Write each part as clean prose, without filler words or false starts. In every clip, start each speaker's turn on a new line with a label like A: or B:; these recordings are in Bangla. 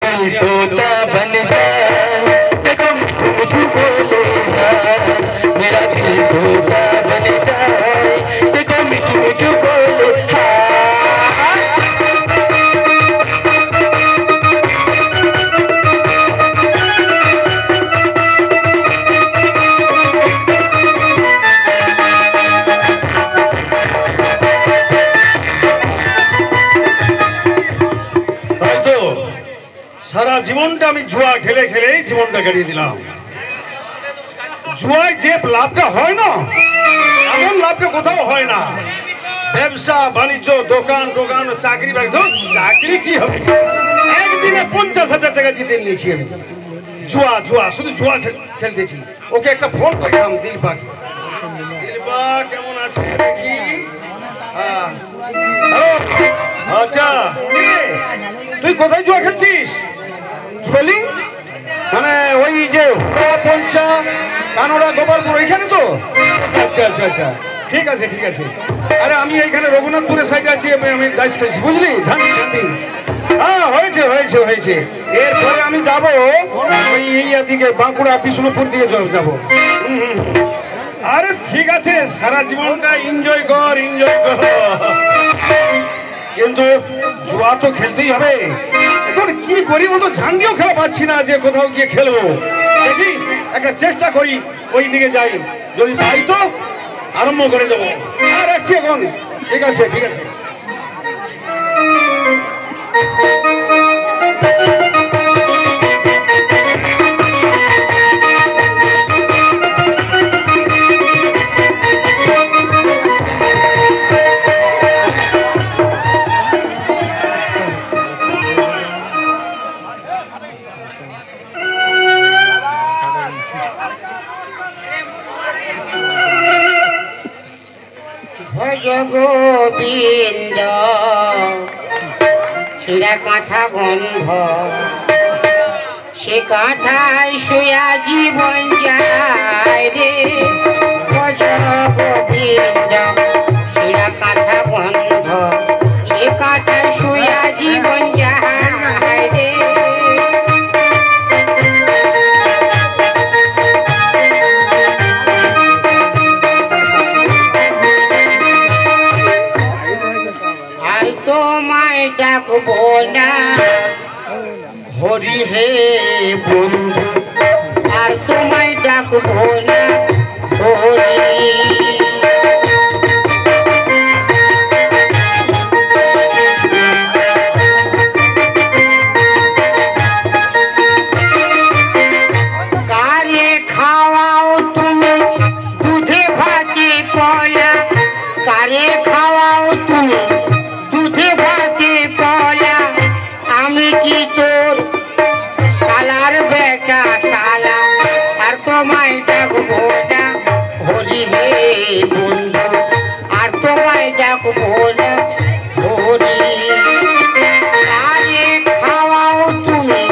A: दिल तोता बन जाए, देखो मिठू मिठू बोले हाँ। मेरा दिल तोता बन जाए, देखो मिठू मिठू बोले हाँ।
B: সারা জীবনটা আমি জুয়া খেলে খেলে জীবনটা কাটিয়ে দিলাম। জুয়ায় যে লাভটা হয় না, এমন লাভটা কোথাও হয় না। ব্যবসা বাণিজ্য, দোকান টোকান, চাকরি চাকরি কি হবে, একদিনে 50,000 টাকা জিতে নিয়েছি আমি। জুয়া জুয়া শুধু জুয়া খেলতেছি। ওকে একটা ফোন করলাম, দিলবা দিলবা কেমন আছে দেখি। আচ্ছা তুই কোথায় জুয়া খেলছিস? কি বলি? মানে ওই যে পঞ্চা কানোড়া গোপালপুর ওইখানে তো? আচ্ছা আচ্ছা আচ্ছা, ঠিক আছে ঠিক আছে। আরে আমি এইখানে রঘুনাথপুরের সাইডে আছি, আমি দাইস খেলছি, বুঝলি? ঝান্ডি ঝান্ডি। হ্যাঁ হয়েছে হয়েছে হয়েছে। এরপরে আমি যাব ওই এই দিকে বাঁকুড়া বিষ্ণুপুর দিয়ে যাবো। আরে ঠিক আছে, সারা জীবনটা এনজয় কর এনজয় কর, কিন্তু জুয়া তো খেলতেই হবে। এখন কি করি বলতো, ঝান্ডিও খেলা পাচ্ছি না যে কোথাও গিয়ে খেলবো। দেখি একটা চেষ্টা করি, ওই দিকে যাই, যদি পাই তো আরম্ভ করে দেবো। আর রাখছি এখন, ঠিক আছে ঠিক আছে।
C: গোবিন্দ ছিঁড়া কাঁথা গন্ধ, সে কাঁথায় শুয়া জীবন যায় রে। ভজ গোবিন্দ ছিঁড়া কাঁথা গন্ধ, সে কাঁথায় শুয়া জীবন যায় রে। তোমায় ডাকবো না হরি হে বন্ধু, আর তোমায় ডাকবো না হরি। কারে খাওয়াও তুমি দুধে ভাতে কলা, কারে খাওয়াও তুমি দুধে ভাতে কলা, আমি কি তোর শালার বেটা শালা, আর তোমায় ডাকবো না হরি হে বন্ধু, আর তোমায় ডাকবো না হরি। কারে খাওয়াও তুমি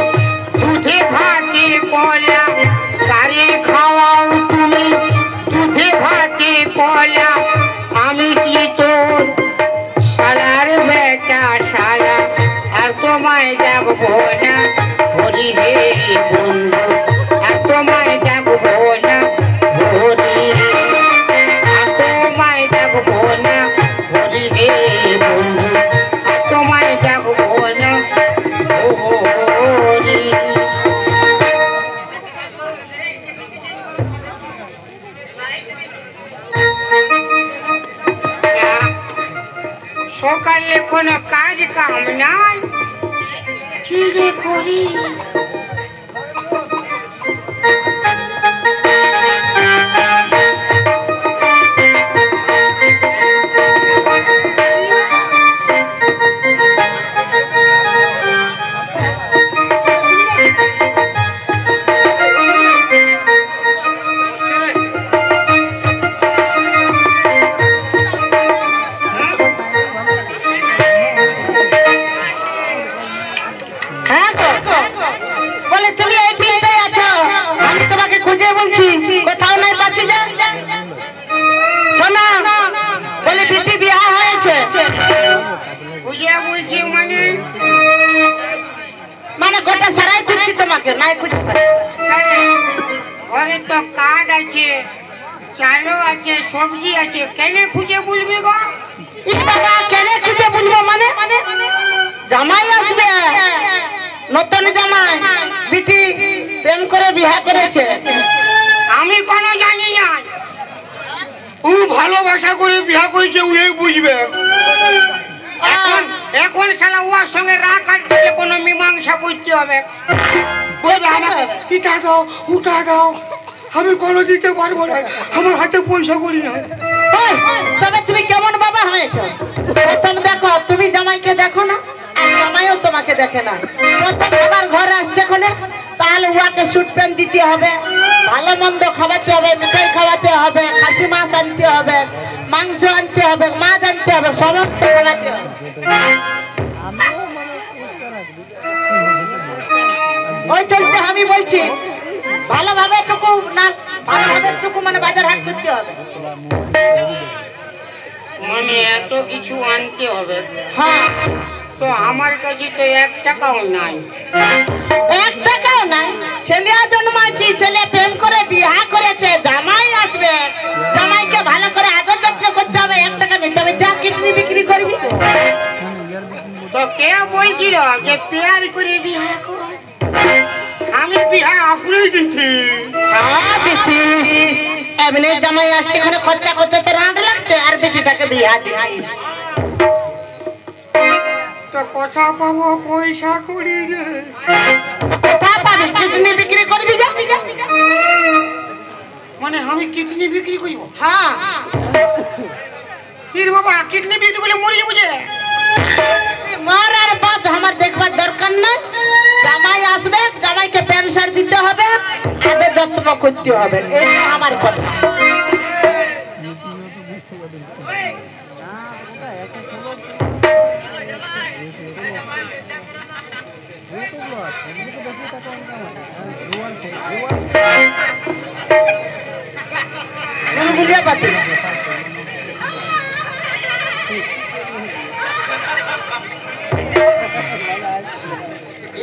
C: দুধে ভাতে কলা, কারে খাওয়াও তুমি দুধে ভাতে কলা, আমি কি তোর শালার বেটা শালা, আর তোমায় ডাকবো না হরি হে বন্ধু, আর তোমায় ডাকবো না হরি, আর তোমায় ডাকবো না হরি হে বন্ধু, আর তোমায় ডাকবো না হরি। সকালে কোনো কাজ কাম নাই, কি যে করি।
D: ঘরটা সারাই খুঁজছি তোমাকে, নাই খুঁজছি।
C: ঘরে তো কাঠ আছে, চালও আছে, সবজি আছে, কেনে খুঁজে বলবি গো?
D: বাবা কেন খুঁজে বলবো মানে? জামাই আসবে, নতুন জামাই, বিটি প্রেম করে বিয়ে করেছে।
C: আমি কোনো জানি না। ও ভালোবাসা করে বিয়া করেছে, ও বুঝবে। এখন এখন শালা ওর সঙ্গে রাগ কাটতে কোনো মীমাংসা করতে হবে। বলবে আমাকে ইটা দাও, উঠা দাও, আমি কোনো দিতে পারবো না, আমার হাতে পয়সা করি না।
D: তবে তুমি কেমন বাবা হয়েছো? প্রথম দেখো, তুমি জামাইকে দেখো না, আর জামাইও তোমাকে দেখে না। প্রথম আবার ঘরে আসছে কোনে, তাহলে উহাকে স্যুট প্যান্ট দিতে হবে, ভালো মন্দ খাওয়াতে হবে, মিঠাই খাওয়াতে হবে, খাসি মাছ আনতে হবে, মাংস আনতে হবে, মাছ আনতে হবে, সমস্ত খাওয়াতে হবে। ওই চলতে আমি বলছি ভালোভাবে টুকু না, ভালোভাবে টুকু মানে বাজার হাট করতে হবে।
C: মানে এত কিছু আনতে হবে?
D: হ্যাঁ।
C: তো আমার কাছে তো 1 টাকাও নাই।
D: 1 টাকাও নাই? ছেলে জন্মাচ্ছি, ছেলে প্রেম করে বিয়ে করেছে, জামাই আসবে, জামাইকে ভালো করে আদর যত্ন করতে হবে, 1 টাকা নিতে হবে। যা কিডনি বিক্রি করবি।
C: তো কে বলছিল যে পেয়ার করে বিয়ে করো? আমি বিয়ে আপনাই দিচ্ছি।
D: হ্যাঁ দিচ্ছি, এমনি জামাই আসছে, এখানে খরচা করতে তো রাঁধ লাগছে, আর বেটিটাকে বিয়ে দিচ্ছিস।
C: তো কথা পাবো পয়সা করি যে?
D: পাবি, কিডনি বিক্রি করবি। যা
C: মানে আমি কিডনি বিক্রি করবো?
D: হ্যাঁ।
C: ফির বাবা কিডনি বিক্রি করলে মরে বুঝে
D: মার আর বাদ আমার দেখবার দরকার নাই। জামাই আসবে, জামাইকে প্যান্ট শার্ট দিতে হবে, আদর যত্ন করতে হবে, এটা আমার কথা। বুঝিয়ে পাচ্ছি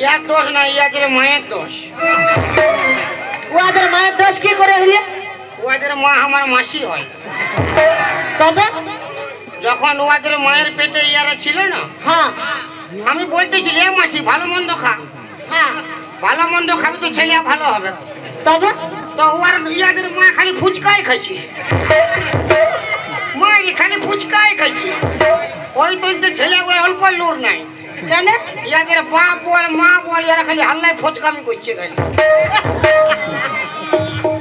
C: ইয়ার দোষ না, ইয়াদের মায়ের দোষ।
D: ওদের মায়ের দোষ কি করে হইলে?
C: ওদের মা আমার মাসি হয়।
D: তবে
C: যখন ওদের মায়ের পেটে ইয়ারা ছিল না,
D: হ্যাঁ
C: আমি বলতেছিলি এ মাসি ভালো মন্দ খা,
D: হ্যাঁ,
C: ভালো মন্দ খাবি তো ছেলে ভালো হবে।
D: তবে
C: তো ওর ইয়াদের মা খালি ফুচকাই খাইছে, মা খালি ফুচকাই খাইছে। ওই তো ছেলে অল্প লোর নাই,
D: কেন?
C: ইয়াদের বাপ বল মা বল এরা খালি হাল্লায় ফচকামি করছে খালি।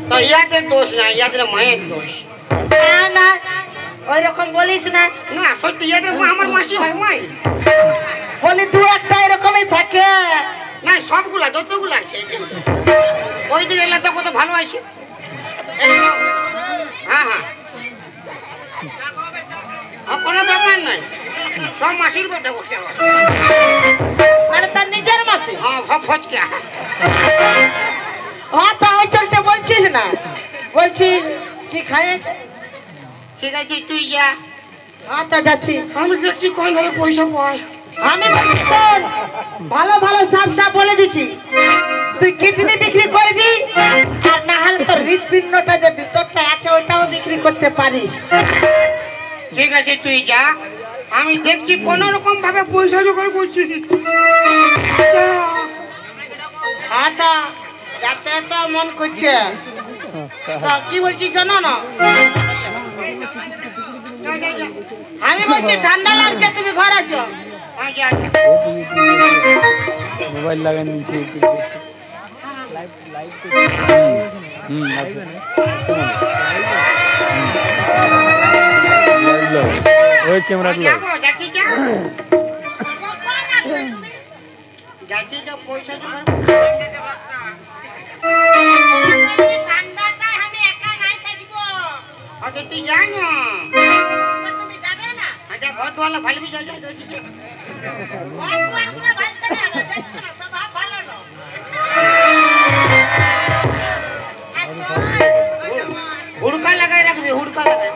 C: তো ইয়াদের দোষ না, ইয়াদের মায়ের দোষ।
D: না না, ওই রকম বলিস না।
C: না সত্যি ইয়াদের মা আমার মাসি হয় মাই।
D: বলি দু একটা এরকমই থাকে
C: না, সবগুলা যতগুলো আছে ওই দিকে এলাকা কত ভালো আছে। হ্যাঁ হ্যাঁ, কোনো ব্যাপার নাই, সব মাসির বেটা বসে আমার।
D: মানে তার নিজের মাসি।
C: হ্যাঁ ফচকে।
D: হ্যাঁ তা ওই চলতে বলছিস না, বলছিস কি খাইয়েছে?
C: ঠিক আছে তুই যা।
D: হ্যাঁ তা যাচ্ছি।
C: আমি দেখছি কোন ধরে পয়সা পাই।
D: আমি বলছি শোন, ভালো ভালো সাপ সাপ বলে দিচ্ছি, তুই কিডনি বিক্রি করবি, আর না হলে তোর হৃৎপিণ্ডটা যে ভিতরটা আছে ওইটাও বিক্রি করতে পারিস।
C: ঠিক আছে তুই যা, আমি দেখছি কোন রকম ভাবে পয়সা জোগাড় করছি।
D: হ্যাঁ তা যাতে তো মন করছে, তা কি বলছি শোনো না, আমি বলছি ঠান্ডা লাগছে, তুমি ঘর আছো।
E: মোবাইল লাগাই নিচ্ছে ওই ক্যামেরা
C: পয়সা তুই যাই না, আচ্ছা ঘর তোলা ভালো বি যাই হুড়কা লাগাই রাখবি, হুড়কা লাগাই।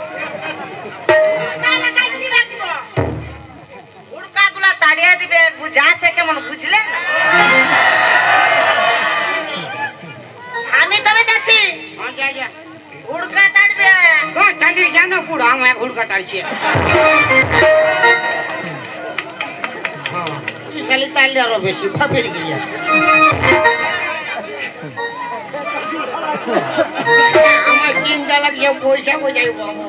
D: হুড়কা গুলা তাড়িয়ে দিবে, বুঝাছে কেমন বুঝলে না?
C: बूढ़ा मैं घुड़ का तारछे हां ई साली ताल रो बेसी फाफेर गया আমার চিন্তা লাগছে পয়সা কোথায় পাবো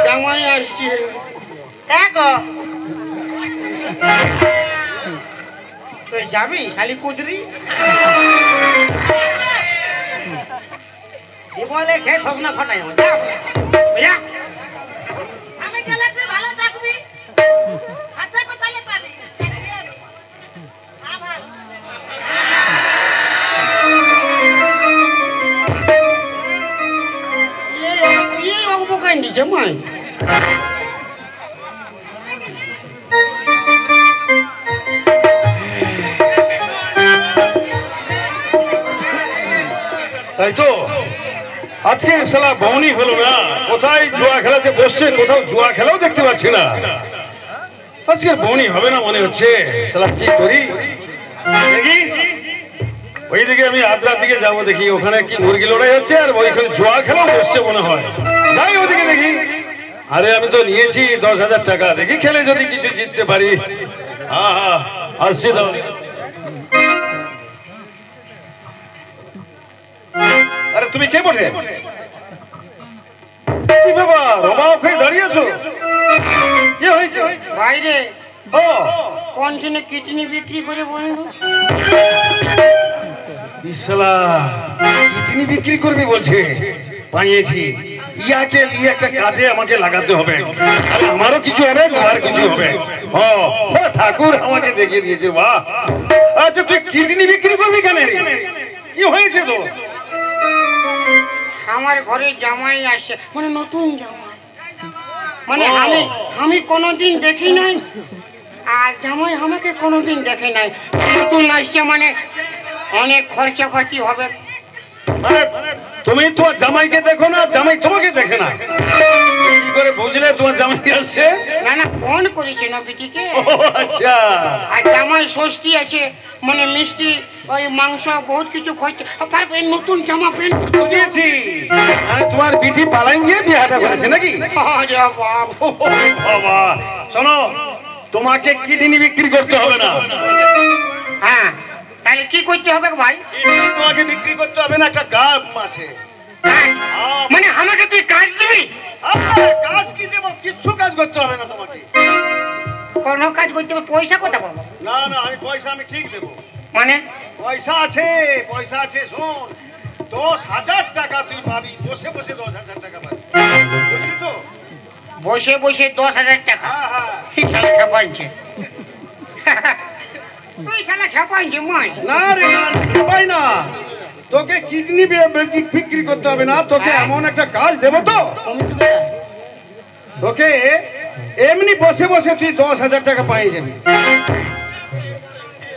C: জামাই আসছে
D: দেখো
C: তুই যাবি শালি কুদরি বলে খেয়ে ঠক না ফাটাই যা
D: আমি গেলে তুই ভালো থাকবি হাতে কোথায় পাবি আবার
C: ये बाबू का नीचे माय
B: তাই তো আজকে শালা বউনি হলো না কোথায় জুয়া খেলাতে বসছে কোথাও জুয়া খেলাও দেখতে পাচ্ছি না আজকে বউনি হবে না মনে হচ্ছে শালা কি করি দেখি ওইদিকে আমি আদ্রার দিকে যাবো দেখি ওখানে কি মুরগি লড়াই হচ্ছে আর ওইখানে জুয়া খেলাও বসছে মনে হয় যাই ওদিকে দেখি আরে আমি তো নিয়েছি 10,000 টাকা দেখি খেলে যদি কিছু জিততে পারি হ্যাঁ হ্যাঁ আসছি তাহলে আরে তুমি কে বটে কি বাবা রবাব হয়ে দাঁড়িয়েছো কি হয়েছে
C: বাইরে
B: ও
C: কোন দিনে কিডনি বিক্রি করে বলবো
B: বিশালা কিডনি বিক্রি করবি বলছে পাইয়েছি ইয়াকে নিয়ে একটা কাজে আমাকে লাগাতে হবে আর আমারও কিছু হবে আর কিছু হবে ও ঠাকুর আমাকে দেখিয়ে দিয়েছে বাহ আচ্ছা তুই কিডনি বিক্রি করবি কেন কি হয়েছে তো
C: আমার ঘরে জামাই আসে মানে নতুন জামাই মানে আমি কোনোদিন দেখি নাই আর জামাই আমাকে কোনোদিন দেখে নাই নতুন আসছে মানে অনেক খরচাপাতি হবে
B: মানে তুমি তোমার জামাইকে দেখো না জামাই তোমাকে দেখে না কি করে বুঝলে তোমার জামাই আসছে
C: না না ফোন করেছে না বিটিকে
B: ও আচ্ছা
C: আর জামাই ষষ্ঠী আছে মানে মিষ্টি ওই মাংস বহুত কিছু খাইছে তারপরে নতুন জামা প্যান্ট
B: বুঝেছি মানে তোমার বিটি পালাই গিয়ে বিয়েটা করেছে নাকি
C: আরে বাপ
B: বাবা শোনো তোমাকে কিডনি বিক্রি করতে হবে না
C: হ্যাঁ তাহলে কি করতে হবে ভাই
B: কিডনি তোমাকে বিক্রি করতে হবে না একটা গাছ আছে
C: কাজ? মানে আমাকে তুই কাজ দিবি
B: কাজ কি দেবো কিচ্ছু কাজ করতে হবে না তোমাকে
C: কোনো কাজ করতে হবে পয়সা কোথা পাবো
B: না না আমি পয়সা আমি ঠিক দেবো
C: মানে
B: পয়সা আছে শোন 10,000 টাকা তুই পাবি বসে বসে 10,000 টাকা পাবি বুঝলি তো
C: বসে বসে 10,000 টাকা
B: হ্যাঁ হ্যাঁ
C: তুই শালা খেপাইছে তুই শালা খেপাইছে মই
B: না রে না ভাই না তোকে কিডনি বিক্রি করতে হবে না তোকে এমন একটা কাজ দেবো তো তোকে এমনি বসে বসে তুই 10,000 টাকা পাই যাবি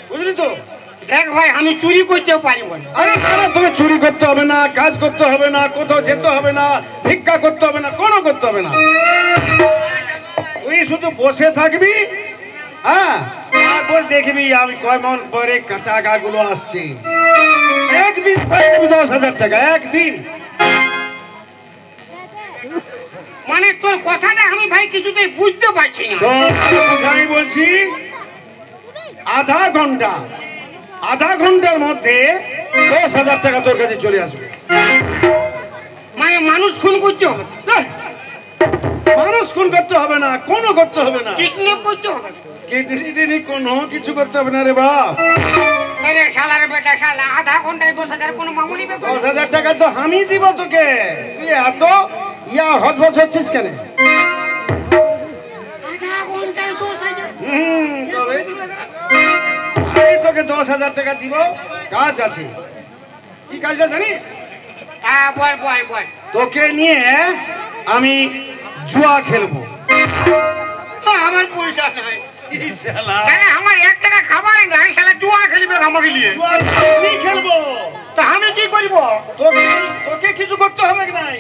B: বুঝলি তো
C: দেখ ভাই আমি চুরি করতেও পারি বল
B: আরে না তোকে চুরি করতে হবে না কাজ করতে হবে না কোথাও যেতে হবে না ভিক্ষা করতে হবে না কোনো করতে হবে না তুই শুধু বসে থাকবি হ্যাঁ তারপর দেখবি আমি কয় মন পরে টাকাগুলো আসছে একদিন পাই যাবি 10,000 টাকা একদিন
C: মানে তোর কথাটা আমি ভাই কিছুতেই বুঝতে পারছি না
B: আমি বলছি আধা ঘন্টার মধ্যে 10,000 টাকা তোর কাছে চলে আসবে
C: মানে মানুষ খুন করতে হবে
B: মানুষ খুন করতে হবে না কোনো করতে হবে না
C: কিডন্যাপ করতে হবে
B: কিডনি কোনো কিছু করতে হবে না রে বাপ
C: আরে শালার বেটা শালা আধা ঘন্টায় 10,000 কোনো মামুলি ব্যাপার
B: 10,000 টাকা তো আমি দিব তোকে তুই এত হজবজ হচ্ছিস কেন
C: আধা ঘন্টায় 10,000
B: তবে আমি তোকে 10,000 টাকা দিব কাজ আছে কি কাজটা জানিস
C: হ্যাঁ বল
B: তোকে নিয়ে আমি জুয়া খেলবো
C: আমার পয়সা নাই তাহলে আমার 1 টাকা খাবার নাই শালা জুয়া খেলবে আমাকে নিয়ে
B: আমি খেলবো
C: তো আমি কি করব
B: তোকে কিছু করতে হবে নাই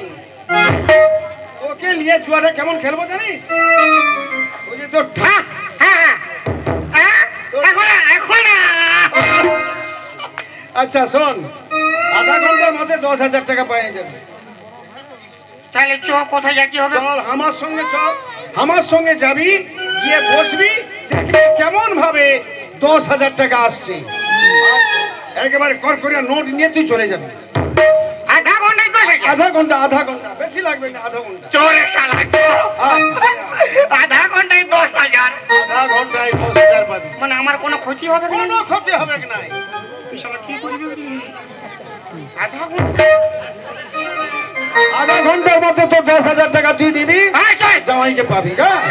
B: তোকে নিয়ে জুয়াটা কেমন খেলবো জানিস ওই যে তোর
C: এখন
B: আচ্ছা শোন আধা ঘন্টার মধ্যে 10,000 টাকা পাই যাবে
C: তাহলে চ কোথায় যেতে হবে?
B: চল আমার সঙ্গে চল, আমার সঙ্গে যাবি, গিয়ে বসবি, দেখবি কেমন ভাবে 10,000 টাকা আসছে। আর একেবারে করকরিয়া নোট নিয়ে তুই চলে যাবি।
C: আধা ঘন্টায় 10,000?
B: আধা ঘন্টা বেশি লাগবে না, আধা ঘন্টা।
C: চোরে শালা চোর। আধা ঘন্টায় 10,000?
B: আধা ঘন্টায় 10,000 পাবি।
C: মানে আমার কোনো ক্ষতি হবে না?
B: কোনো ক্ষতি হবে না।
C: শালা কি করবি? আধা ঘন্টা?
B: আধা ঘন্টার মধ্যে তো 10,000 টাকা তুই দিবি, জামাইকে পাবি। হ্যাঁ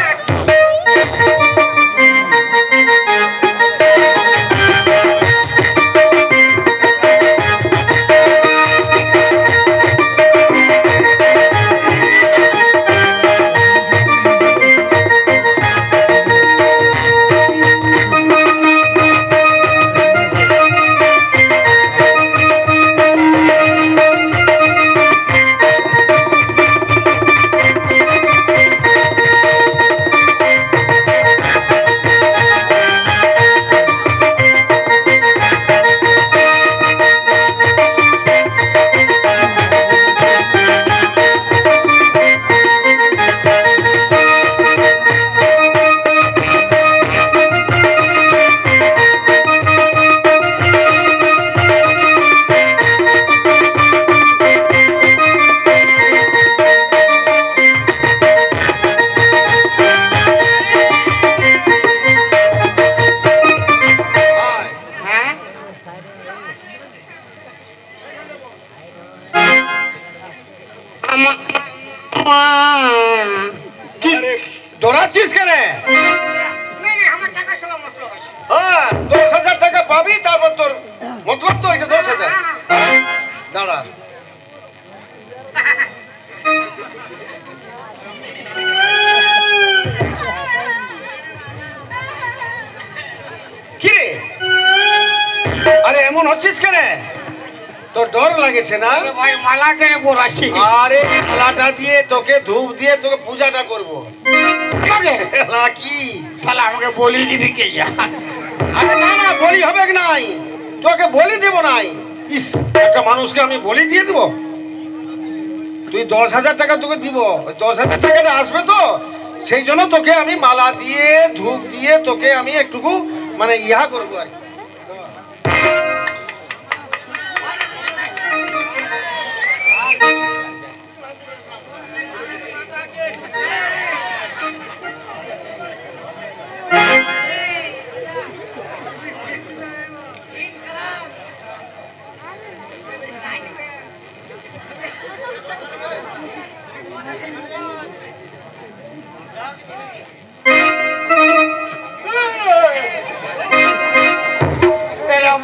B: দৌড়াচ্ছিস কেন?
C: আমার টাকার সঙ্গে মতলব আছে।
B: হ্যাঁ 10,000 টাকা পাবি, তারপর তোর মতলব তো এটা 10,000। দাঁড়া, কি রে? আরে এমন হচ্ছিস কেন? তোর ডর লাগেছে না?
C: আরে ভাই মালা কেন পরাছি?
B: আরে মালাটা দিয়ে তোকে ধূপ দিয়ে তোকে পূজাটা করবো। কি
C: শালা আমাকে বলি দিবি কে?
B: আরে না না, বলি হবে নাই, তোকে বলি দেবো নাই। ইস, একটা মানুষকে আমি বলি দিয়ে দেবো? তুই 10,000 টাকা তোকে দিব, 10,000 টাকাটা আসবে তো, সেই জন্য তোকে আমি মালা দিয়ে ধূপ দিয়ে তোকে আমি একটুকু মানে ইহা করবো আর কি।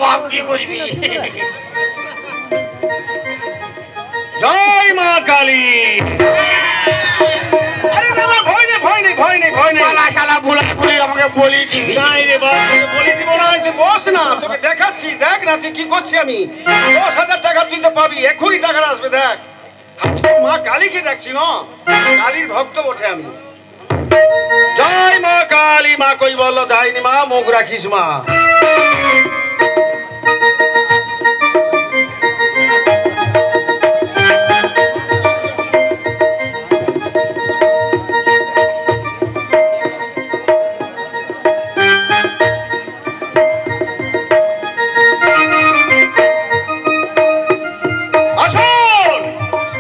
C: বাপ কি করবি?
B: জয় মা কালী। আরে না না, ভয় নেই ভয় নেই ভয় নেই ভয় নেই।
C: শালা শালা ভুলা ভুলি আমাকে বলি দিবি?
B: নাই রে বাপ, তোকে বলি দিব না। তুই বস না, তোকে দেখাচ্ছি, দেখ না তুই কি করছি আমি। 10,000 টাকা তুই তো পাবি, এখনই টাকা আসবে, দেখ। আমি তো মা কালীকে দেখছি না, কালীর ভক্ত বটে আমি। জয় মা কালী। মা কই বলো যাইনি মা, মুখ রাখিস মা।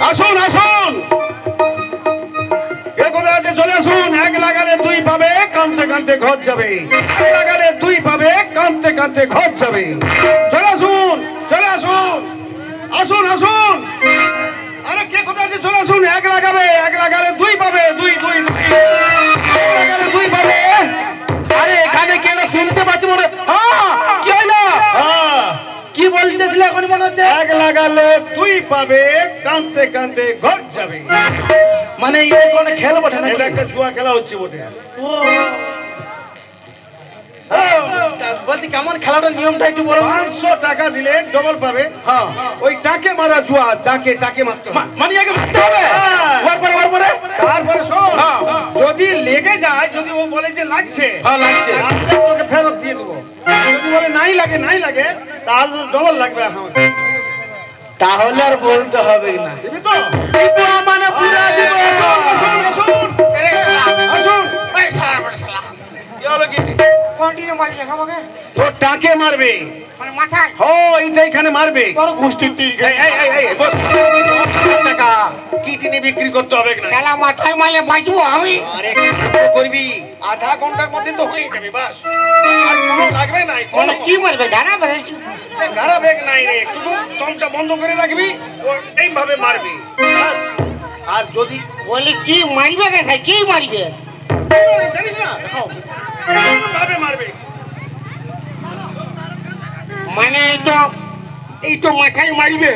B: আসুন আসুন, কে কোথায় আছে চলে আসুন। এক লাগালে দুই পাবে, কানতে কানতে ঘর যাবে। এক লাগালে দুই পাবে, কানতে কানতে ঘর যাবে। চলে আসুন চলে আসুন, আসুন আসুন। আরে কে কোথায় আছে চলে আসুন। এক লাগালে দুই পাবে, দুই দুই দুই, এক লাগালে দুই পাবে।
A: আরে এখানে কেন শুনতে পাচ্ছি মনে? কি হইলো? কি বলতেছিল এখন মনে হচ্ছে?
B: এক লাগালে দুই পাবে, কানতে কানতে ঘর যাবে।
A: মানে এই কোন খেলা বটে না?
B: এটা একটা জুয়া খেলা হচ্ছে বটে।
A: বলছি কেমন খেলাটার নিয়মটা একটু বলো।
B: 500 টাকা দিলে ডবল পাবে।
A: হ্যাঁ,
B: ওই টাকে মারা জুয়া, টাকে মারতে হবে।
A: মানে আগে মারতে হবে।
B: তারপরে শোন, যদি লেগে যায়, যদি ও বলে যে লাগছে,
A: লাগছে,
B: তোকে ফেরত দিয়ে দেবো। যদি বলে নাই লাগে তাহলে ডবল লাগবে আমাকে।
A: তাহলে আর বলতে হবে না।
B: দিবি তো?
A: দিব মানে পুরা দিব।
B: আসুন আসুন
C: আরে
B: আসুন।
C: ওই শালা বড় শালা
B: কি হলো কি?
C: কন্টিনিউ মারবে খাবাকে
B: তোর টাকে মারবে।
C: মানে মাথায়
B: ও এইটা এখানে মারবে।
C: তোর গোষ্ঠীর তিল
B: এই বস। টাকা কিডনি বিক্রি করতে হবে না।
C: শালা মাথায় মারলে বাঁচবো আমি।
B: আরে কি করবি? আধা ঘন্টার মধ্যে তো হয়ে যাবে বাস। আর কোনো লাগবে নাই।
C: মানে কি মারবে ডানা ভাই?
B: গাড়া বেগ নাই রে, শুধু দমটা বন্ধ করে রাখবি, ও এইভাবে মারবি বাস। আর যদি
C: বলি কি মারবে রে ভাই? কি মারবে?
B: জানিস না ভাবে মারবি।
C: মানে এই তো মাথায় মারবে।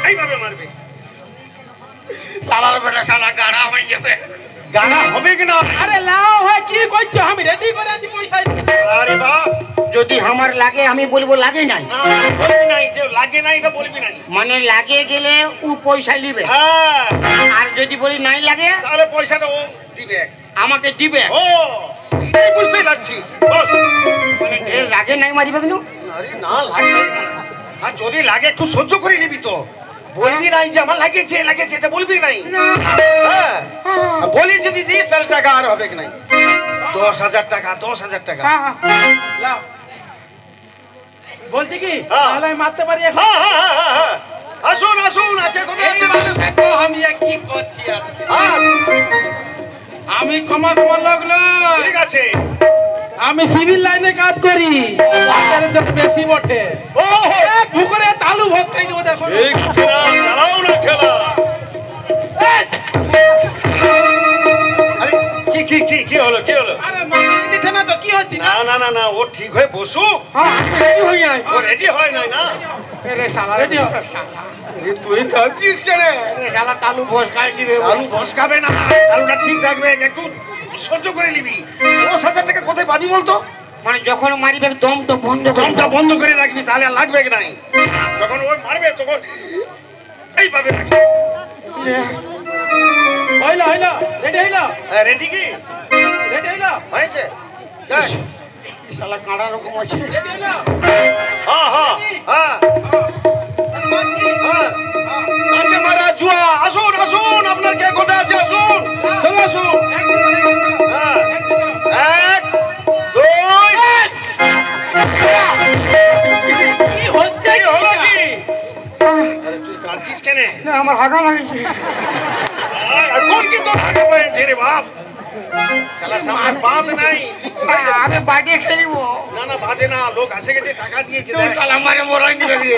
B: এইভাবে মারবি।
C: শালার বেটা শালা গাড়া হয়ে যাবে।
B: গানা হবে কি না?
A: আরে লাও হয় কি কইছো? আমি রেডি করে আছি পয়সা।
B: আরে বাপ,
C: যদি আমার লাগে আমি বলবো লাগে নাই।
B: না বলবি নাই, যে লাগে নাই এটা বলবি নাই।
C: মানে লাগে গেলে ও পয়সা নিবে,
B: হ্যাঁ,
C: আর যদি বলি নাই লাগে
B: তাহলে পয়সাটা ও দিবে।
C: আমাকে দিবে।
B: ও এটাই বুঝতে পারছি। বল।
C: মানে এর লাগে নাই মারিবে কিন্তু।
B: আরে না লাগে না। আর যদি লাগে একটু সহ্য করে নিবি তো। বলবি নাই যে আমার লাগেছে এটা বলবি নাই। হ্যাঁ, আর বলি যদি দিস তাহলে টাকা আর হবে কি নাই। 10,000 টাকা, 10,000 টাকা।
A: লাও বলছি কি
B: হ্যাঁ।
A: তাহলে আমি মারতে পারি এখন?
B: হ্যাঁ। আসুন আসুন, আজকে কোথায় আছেন?
A: দেখো আমি আর কি করছি আর।
B: হ্যাঁ,
A: আমি কমাস লাগলো।
B: ঠিক আছে।
A: আমি সিভিল লাইনে কাজ করি। বাজারে তো বেশি বটে।
B: ও
A: এক পুকুরে তালু ভোগ খাই দেবো দেখো।
B: এই ছেড়া চালাও না খেলা। আরে কি হলো?
A: আরে মারতে দিচ্ছে না তো কি হচ্ছে না?
B: না ও ঠিক হয়ে বসুক।
C: হ্যাঁ রেডি হয়ে যায়।
B: ও রেডি হয় নাই না।
C: এরে শালা
A: রেডি হ।
B: তুই থাকছিস কেন?
C: এরে শালা তালু বস খাই দিবে।
B: আলু বস খাবে না, আলুটা ঠিক রাখবে, একটু সহ্য করে নিবি। 10,000 টাকা কোথায় পাবি বলতো?
C: মানে যখন মারিবে দম তো বন্ধ করে
B: দমটা বন্ধ করে রাখবি, তাহলে আর লাগবে কি নাই। যখন ওই মারবে তখন এইভাবে রাখবি।
A: হইলো রেডি হইলো
B: রেডি কি হয়েছে? যাই।
C: শালা কাঁড়া রকম আছে।
A: রেডি হইলো
B: হ্যাঁ। আজকে মারা জুয়া। আসুন আপনার কে কোথায় আছে? আসুন চলে আসুন। হ্যাঁ, 1 2
A: কি হচ্ছে
B: কি হলো কি? আরে তুই কাঁদছিস কেন?
C: না আমার হাগা লাগছে।
B: এখন কিন্তু ভাগে পড়েছে রে বাপ। শালা সামনে বাঁধ নাই।
C: আমি বাড়িয়ে খেলিব।
B: না বাঁধে না, লোক আসে গেছে, টাকা দিয়েছে।
C: তুই শালা মারে মরাই দিবে রে।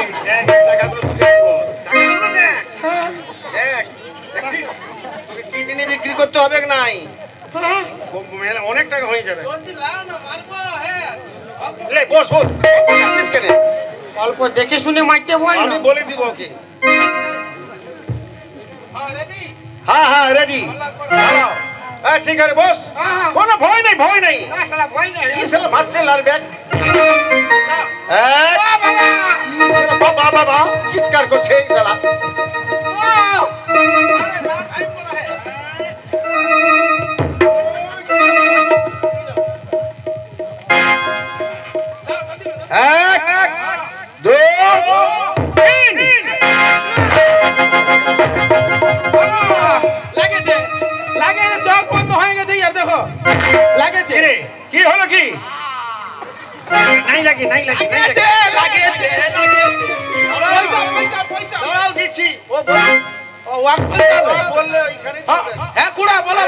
B: টাকাগুলো তুলে দেবো। টাকাগুলো দে। দেখ, দেখছিস? তোকে কিডনি বিক্রি করতে হবে কি নাই? অনেক টাকা হয়ে যাবে। লে বস যাচ্ছিস কেন?
C: অল্প দেখে শুনে মারতে বল না।
B: আমি বলে দিব ওকে। হ্যাঁ রেডি। হ্যাঁ ঠিক আছে বস। কোনো ভয় নেই।
C: না শালা ভয় নাই।
B: কি শালা মারতে লারবে? বাবা চিৎকার করছে এই শালা। এক 2 3
A: লাগে চোখ বন্ধ হয়ে গেছে আর দেখো লাগেছে
B: রে। কি হলো কি? নাই লাগে। দাঁড়াও দিচ্ছি। ও বললে ওইখানে
A: হ্যাঁ কুড়া বলো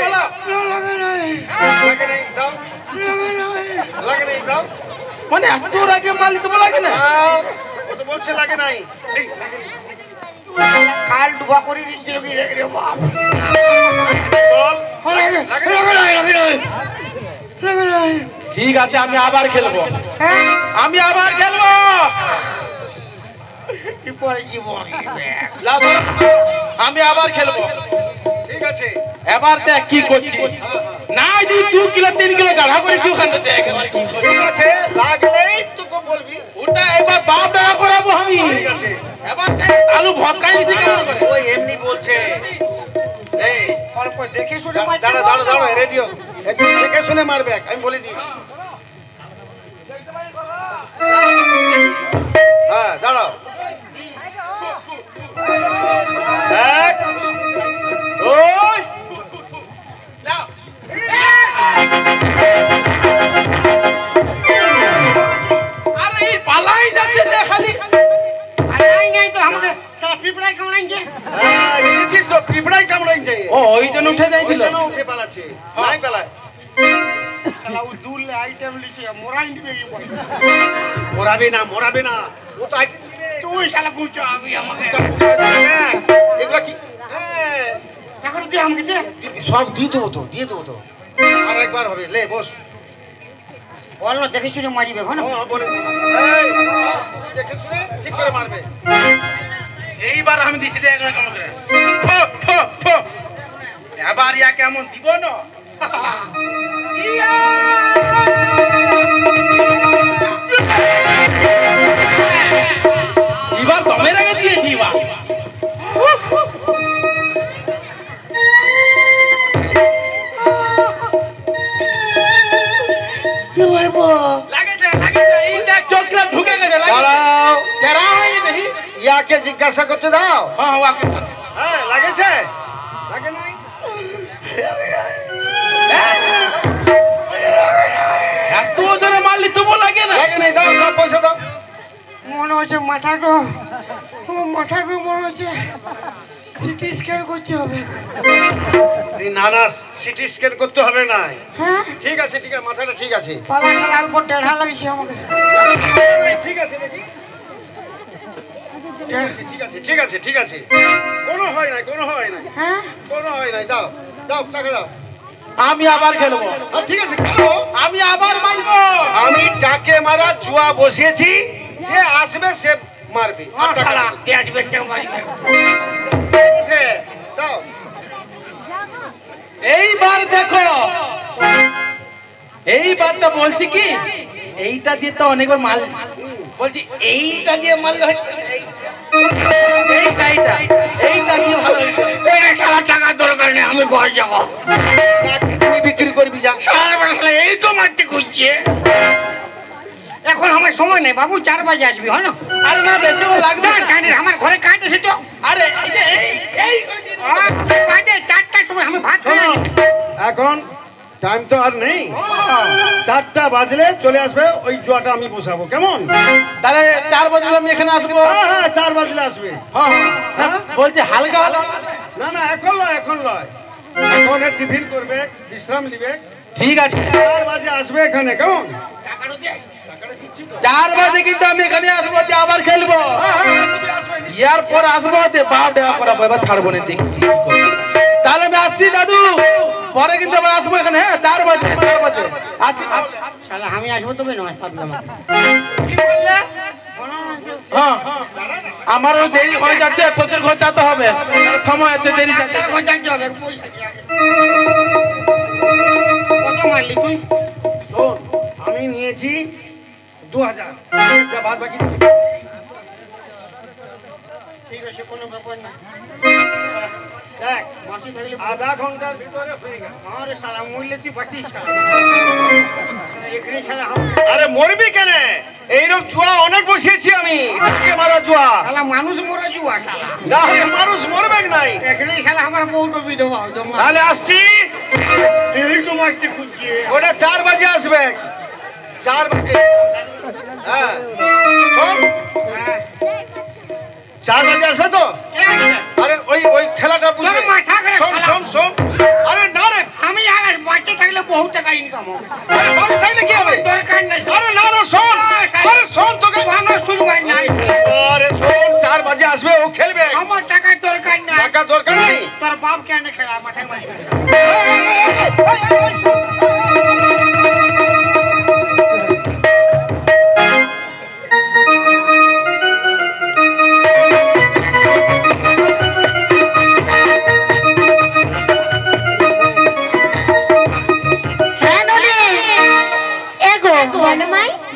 B: লাগে নাই দাও। লাগে নাই দাও।
A: মানে তোর আগে মালিক তো লাগে না
B: ও তো বলছে লাগে নাই। এই, লাগে নাই।
C: কাল ডুবা করে দিচ্ছিল কি রে বাপ।
B: বল।
C: লাগে নাই।
A: ঠিক আছে আমি আবার খেলবো
C: হ্যাঁ কি পরে জীবন।
A: লাও ধরো। আমি আবার খেলবো
B: ঠিক আছে।
A: এবার দেখ কি করছি না 2 কিলো 3 কিলো গাড়া করে কি ওখানে দেখ
B: ঠিক আছে, লাগলেই তোকে বলবি।
A: ওটা এবার বাপ টাকা করাবো আমি
B: ঠিক আছে।
A: এবার দেখ আলু ভটকাই দিতে কেমন করে
B: ওই এমনি বলছে। এই
C: অল্প দেখে শুনে মারতে
B: দাঁড়া রেডিও একটু দেখে শুনে মারবে, আমি বলে দিই। হ্যাঁ দাঁড়াও।
A: পালাই যাচ্ছে যে খালি
C: আলাই নাই তো আমাকে সারা পিঁপড়ায় কামড়াইছে।
B: দেখেছিস তো পিঁপড়াই কামড়াইছে।
A: ও ওই জন্য উঠে যাইছিল।
B: ওই জন্য উঠে পালাচ্ছে। নাই পালায়।
C: শালা ও দুলে আইটেম লিখে মোরাই দিবে কি বল।
B: মোরাবে না। ও তো আইটেম দিবে।
C: তুই শালা কুচো আমি আমাকে।
B: এগুলা কি? হ্যাঁ।
C: এখন দে আমাকে দে।
B: সব দিয়ে দেবো তো। আর একবার হবে, লে বস।
C: বল না দেখে শুনে মারিবে হ্যাঁ
B: হ্যাঁ, বলে দিই। এই, দেখে শুনে ঠিক করে মারবে।
A: এইবার আমি দিচ্ছি দেখ না কেমন করে এবার ইয়া কেমন দিব না এবার দমে রেখে দিয়েছি বা এই দেখ চোখটা ঢুকে গেছে
B: দাঁড়াও।
A: কেরা হয়ে গেছে
B: ইয়াকে জিজ্ঞাসা করতে দাও।
A: হ্যাঁ ওকে
B: হ্যাঁ, লাগেছে? লাগে নাই?
A: এত জোরে মারলি তবু লাগে না
B: লাগে নাই, দাও, পয়সা দাও।
C: মনে হচ্ছে মাথাটা মনে হচ্ছে সিটি স্ক্যান করতে হবে।
B: না সিটি স্ক্যান করতে হবে না।
C: হ্যাঁ
B: ঠিক আছে, মাথাটা ঠিক আছে।
C: পালা খেলার উপর টেढ़া লাগছে আমাকে।
B: ঠিক আছে দেখি। ঠিক আছে। কোনো হয় নাই।
C: হ্যাঁ
B: কোনো হয় নাই, দাও টাকা দাও।
A: আমি আবার খেলবো
B: হ্যাঁ, ঠিক আছে, খেলো।
A: আমি আবার মারবো
B: আমি টাকে মারা জুয়া বসিয়েছি, যে আসবে সে মারবে। আর টাকা
C: শালা
B: দাও।
C: কে আসবে সে মারিবে।
B: উঠে, দাও।
A: এইবার দেখো এইবারটা বলছি কি এইটা দিয়ে তো অনেকবার মাল বলছি এইটা দিয়ে মারলে এইটা দিয়ে ভালো হইতো।
C: এই শালা টাকার দরকার নেই, আমি ঘর যাবো।
B: তুমি বিক্রি করবি যা।
C: শালা এই তো মারতে খুঁজছে। এখন আমার সময় নেই বাবু, 4 বাজে আসবি হয় না?
A: আরে না বেশি লাগবে
C: না জানি আমার ঘরে কাজ আছে তো।
A: আরে এই যে এই
C: বাজে 4টার সময় আমি ভাত খাই।
B: শোনো, এখন টাইম তো আর নেই। 4টা বাজলে চলে আসবে, ওই জুয়াটা আমি বসাবো, কেমন?
A: তাহলে 4 বাজে আমি এখানে আসবো।
B: হ্যাঁ, 4 বাজলে আসবে।
A: হ্যাঁ বলছি হালকা
B: না এখন নয়। এখন টিফিন করবে, বিশ্রাম নিবে।
A: ঠিক আছে
B: 4 বাজে আসবে এখানে, কেমন?
A: 4 বাজে কিন্তু আমি এখানে আসবো, যে আবার খেলবো।
B: হ্যাঁ, তুমি আসবে।
A: ইয়ার পর আসবো বাপ দেওয়া করাবো, এবার ছাড়বো না দেখি। তাহলে আমি আসছি দাদু, পরে কিন্তু আবার আসবো এখানে। হ্যাঁ 4 বাজে আসছি।
C: শালা আমি আসবো তবে নয় সাবধান।
A: হ্যাঁ আমারও দেরি হয়ে যাচ্ছে, শ্বশুর ঘর যেতে হবে, সময় আছে, দেরি যাচ্ছে।
C: কত মারলি তুই?
B: শোন, আমি নিয়েছি 2000, যা বাদ বাকি
C: ঠিক আছে কোনো ব্যাপার না।
B: দেখ,
C: মাসি ধরলে
B: আধা ঘন্টার ভিতরে হয়ে গেল।
C: আরে শালা মরলে তুই বাঁচিস শালা। এখানে শালা
B: আরে মরবি কেন? এইরকম জুয়া অনেক বসিয়েছি আমি, টাকে মারা জুয়া।
C: শালা মানুষ মরে জুয়া শালা।
B: না হলে মানুষ মরবে নাই।
C: এখানে শালা আমার বউটা বিধবা জমা।
B: তাহলে আসছি।
C: এই তো মারতে খুঁজছে।
B: ওটা 4 বাজে আসবে। 4 বাজে। হ্যাঁ শোন, 4 বাজে আসবে তো? আরে ওই খেলাটা বুঝবে।
C: তোর মাথা খারাপ,
B: শোন। আরে না রে,
C: আমি আর বাচ্চা থাকলে বহু টাকা ইনকাম হবে।
B: আরে বাজে থাকলে কি হবে?
C: দরকার নাই।
B: আরে না শোন। আরে শোন তোকে।
C: আমার শুনবার নাই।
B: আরে শোন, 4 বাজে আসবে, ও খেলবে।
C: আমার টাকার দরকার নাই।
B: টাকা দরকার নেই।
C: তোর বাপ কেন খেলা মাঠে মাঠে?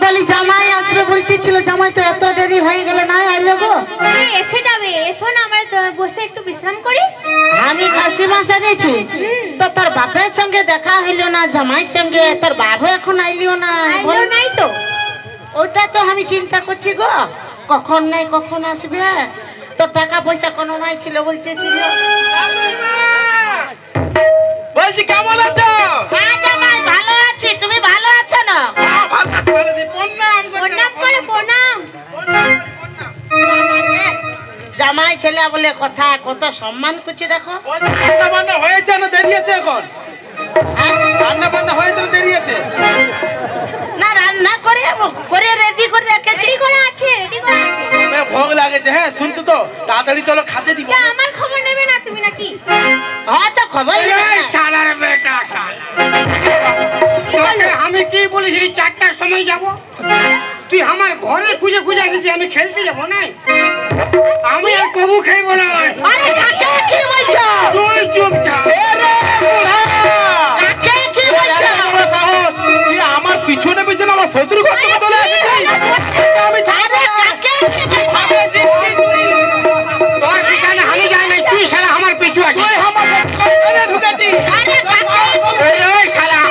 D: বলি জামাই আসবে বলতেছিল, জামাই তো এত দেরি হয়ে গেল, না আইলো গো?
F: এসে যাবে, এসো না, আমরা বসে একটু বিশ্রাম করি।
D: আমি খাসি মাছ এনেছি, তো তোর বাপের সঙ্গে দেখা হইলো না, জামাইয়ের সঙ্গে তোর বাবু এখন আইলিও না।
F: আইলো নাই তো?
D: ওটা তো আমি চিন্তা করছি গো, কখন আসবে। তো টাকা পয়সা কোনো নাই ছিল বলতেছিল।
A: বলছি কেমন আছো?
D: হ্যাঁ জামাই ভালো আছি, তুমি ভালো আছো না?
F: প্রণাম করে প্রণাম।
D: জামাই ছেলে বলে কথা, কত সম্মান করছে দেখো।
B: রান্না বান্না হয়েছে না দেরি আছে এখন? রান্না বান্না হয়েছে না দেরি আছে?
D: না রান্না করে রেডি করে রেখেছি।
F: রেডি করা আছে, রেডি করা আছে।
B: ভোগ লাগেছে। হ্যাঁ শুনছো তো, তাড়াতাড়ি চলো খাতে দিব।
F: তা আমার খবর নেবে না তুমি নাকি?
D: হয়তো খবর
C: শালার বেটা শালা, তোকে আমি কি বলেছিলি 4টার সময় যাব? তুই আমার ঘরে খুঁজে খুঁজে আসিস, আমি খেলতে যাবো না? আমি আর কবু খেলব না।
D: আরে কাকে কি বলছো?
C: তুই চুপচাপ।
D: কাকে কি বলছো?
B: আমার পিছনে পিছনে আমার শ্বশুর ঘর থেকে চলে আসছে। আমি
D: আরে কাকে কি বলছো?
C: তোর পিছনে আমি যাই নাই, তুই শালা আমার পিছু আসিস।
B: আমার ঘরে ঢুকেছি।
D: আরে কাকে?
C: এই শালা,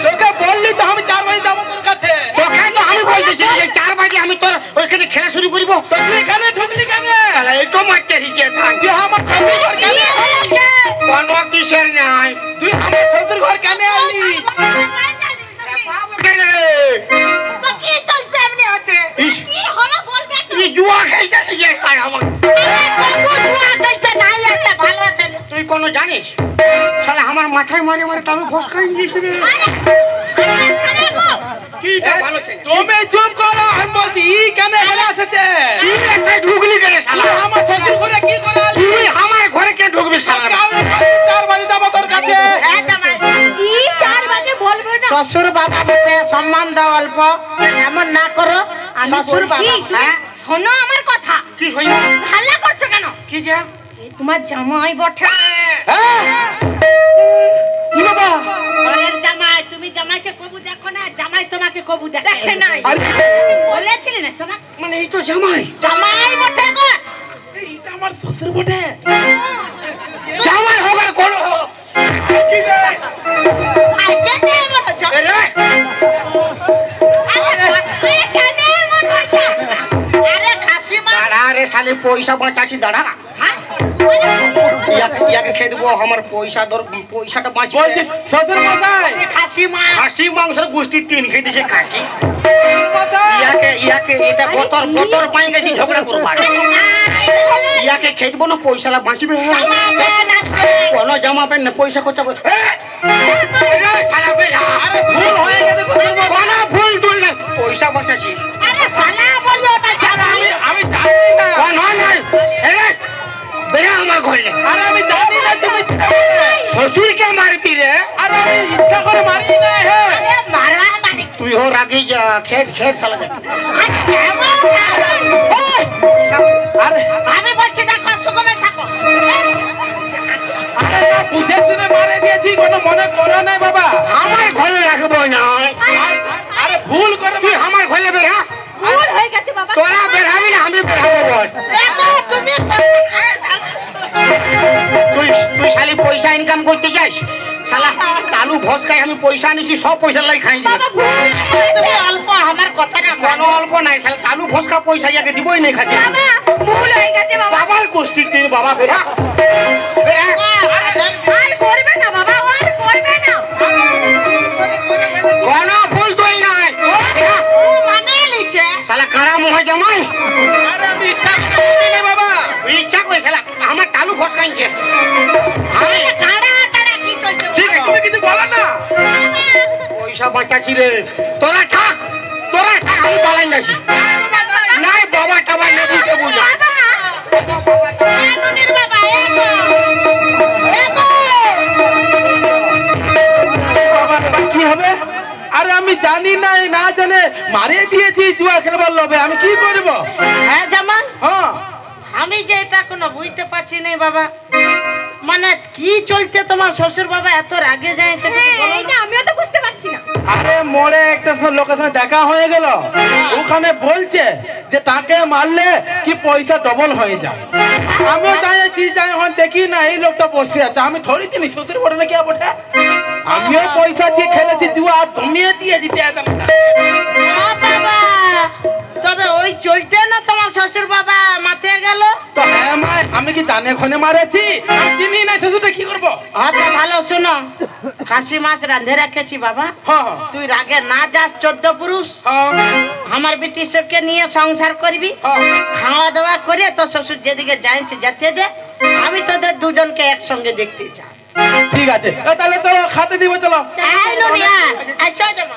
B: তোকে বললি তো আমি 4 বাজে যাবো তোর কাছে।
C: তোকে তো আমি বলতেছি যে 4 বাজে আমি তোর ওইখানে খেলা শুরু করবো।
B: তো তুই এখানে ঢুকলি কেন?
C: শালা এই তো মারতে শিখে থাক।
B: তুই আমার শ্বশুর ঘর কেন?
C: কোনো কিসের নাই।
B: তুই আমার শ্বশুর ঘর কেন আসলি?
D: তো কি চলছে এমনি হচ্ছে?
F: কি হলো বলবে তো?
C: তুই জুয়া খেলতে শিখে থাক আমার।
D: বাবু জুয়া খেলতে নাই একটা ভালো ছেলে।
C: তুই কোনো জানিস? শালা আমার মাথায় মারে মারে তালু ফসকাই দিয়েছে রে। কি তা ভালো ছেলে?
B: তুমি চুপ করো, আমি বলছি ই কেন এখানে এসেছে?
C: তুই এখানে ঢুকলি কেন শালা?
B: তুই আমার শ্বশুর ঘরে কি করে আসলি?
C: তুই আমার ঘরে কে ঢুকবি শালা?
B: কাল 4 বাজে যাবো তোর কাছে।
D: হ্যাঁ জামাই।
F: কি 4 বাজে বলবো না?
D: শ্বশুর বাবাকে সম্মান দাও অল্প, এমন না করো।
F: আমি
D: শ্বশুর
F: বলছি,
D: বাবা
F: তুমি শোনো আমার কথা।
C: কি হইল?
F: হাল্লা করছো কেন?
C: কি যা?
F: এ তোমার জামাই বটে।
B: হ্যাঁ? কি বাবা?
D: ঘরের জামাই, তুমি জামাইকে কবু দেখো না, জামাই তোমাকে কবু
F: দেখে নাই।
B: আরে,
D: বলেছিলে না তোমার
C: মানে এই তো জামাই।
D: জামাই বটে গো।
B: এইটা আমার শ্বশুর বটে।
C: জামাই হোগার কোন
D: আই কেন এমন হচ্ছে?
F: আরে কেন এমন হচ্ছে?
D: আরে খাসি মা।
C: দাঁড়া রে শালি, পয়সা বাঁচাছি দাঁড়া।
D: হ্যাঁ?
C: ইয়াকে খেয়ে দেবো, আমার পয়সাটা বাঁচবে।
B: বলছি শ্বশুর মশাই,
D: খাসি মা।
C: খাসি মাংসের গোষ্ঠী 3 খেয়ে দিয়েছে খাসি।
B: মশাই।
C: ইয়াকে এটা বতর পাই গেছি ঝগড়া করবার। ইয়াকে খেয়ে দেবো না, পয়সাটা বাঁচবে। কোনো জামা প্যান্ট না, পয়সা খরচা করে।
B: ভুল হয়ে গেছে শ্বশুর মশাই।
C: কোনো ভুল টুল না, পয়সা বাঁচাছি।
D: আরে সালা বললো ওটা জানা।
B: আমি জানি না।
C: কোনো নাই। বেড়া আমার ঘরে।
B: আরে আমি জানি না তুমি
C: শ্বশুরকে মারবি রে?
B: আরে আমি ইচ্ছা করে মারি না। হে
D: আরে মারা মানে
C: তুই হোর আগে যা, খেট সালা যা।
B: আরে
D: আমি বলছি দেখো সুগমে থাকো।
B: আরে না, বুঝে শুনে মারে দিয়েছি, কোনো মনে করো না বাবা।
C: আমার ঘরে রাখবো না।
B: আরে ভুল করে
C: তুই আমার ঘরে বেড়া।
F: ভুল হয়ে গেছে বাবা।
C: তোরা বেড়াবি না, আমি বেড়াবো বল।
D: দেখো তুমি
C: তুই শালি পয়সা ইনকাম করতে যাস, শালা আলু ভসকায় আমি পয়সা আনিছি, সব পয়সা লাই খাই দিবি।
D: তুমি অল্প আমার কথাটা
C: কোনো অল্প নাই, শালা আলু ভসকা পয়সা ইয়াকে দিবই নাই খাতে।
F: বাবা ভুল হয়ে গেছে বাবা।
C: বাবার গোষ্ঠী তিন বাবা বেড়া।
F: আর করবে না বাবা, আর করবে না।
C: কোনো ভুল তুই নাই।
D: মানে লিছে।
C: শালা কারা মোহে জামাই।
B: আরে আমি ইচ্ছা করে না বাবা।
C: তুই ইচ্ছা করে শালা আমার আলু ভসকাইছে।
D: আরে কাড়া কাড়া কি চলছে?
C: ঠিক আছে,
B: তুমি কিছু বলো না।
C: পয়সা বাঁচাছি রে। তোরা থাক, আমি পালাই যাচ্ছি। নাই বাবা টাবা নেবি কে বুঝা।
D: এনুনির বাবা এগো। এগো।
B: বাবা কি হবে? আরে আমি জানি না, না জানে মারিয়ে দিয়েছি জুয়া খেলবার লোভে। আমি কি করব?
D: হ্যাঁ জামাই,
B: হ্যাঁ
D: আমি যে এটা কোনো বুঝতে পারছি না বাবা। মানে কি চলছে তোমার শ্বশুর বাবা এত রাগে যাচ্ছে?
F: হ্যাঁ, এটা আমিও তো বুঝতে পারছি না।
B: আরে মোড়ে একটা লোকের সাথে দেখা হয়ে গেল, ওখানে বলছে যে তাকে মারলে কি পয়সা ডবল হয়ে যায়। আমিও যাইছি, যাই এখন দেখি না এই লোকটা বসে আছে। আমি থরি চিনি শ্বশুর বটে না কে বটে। আমিও পয়সা দিয়ে খেলেছি জুয়া, আর তুমিও দিয়ে দিতে
D: বাবা তবে ওই চলতে না তোমার শ্বশুর বাবা মাঠে গেল।
A: তো হ্যাঁ মা, আমি কি জানে ক্ষণে মারেছি? আমি চিনি না শ্বশুরটা কি করবো?
D: আচ্ছা ভালো শোনো, খাসি মাছ রাঁধে রেখেছি বাবা।
A: হ্যাঁ
D: তুই রাগে না যাস 14 পুরুষ,
A: হ্যাঁ
D: আমার বেটি সবকে নিয়ে সংসার করবি,
A: হ্যাঁ।
D: খাওয়া দাওয়া করে তোর শ্বশুর যেদিকে যাইছে যেতে দে, আমি তোদের দুজনকে একসঙ্গে দেখতে চাই।
A: ঠিক আছে, তাহলে তো খাতে দিব, চলো।
D: এই নুনিয়া, আসো জামা।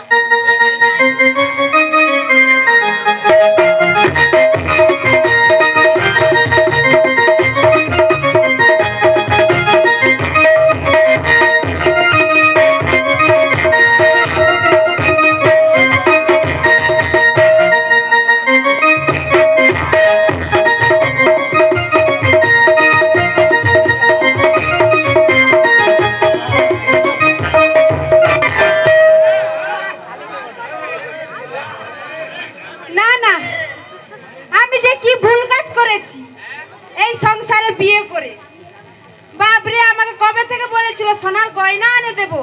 G: না না, আমি যে কি ভুল কাজ করেছি এই সংসারে বিয়ে করে। বাপরে, আমাকে কবে থেকে বলেছিল সোনার গয়না এনে দেবো,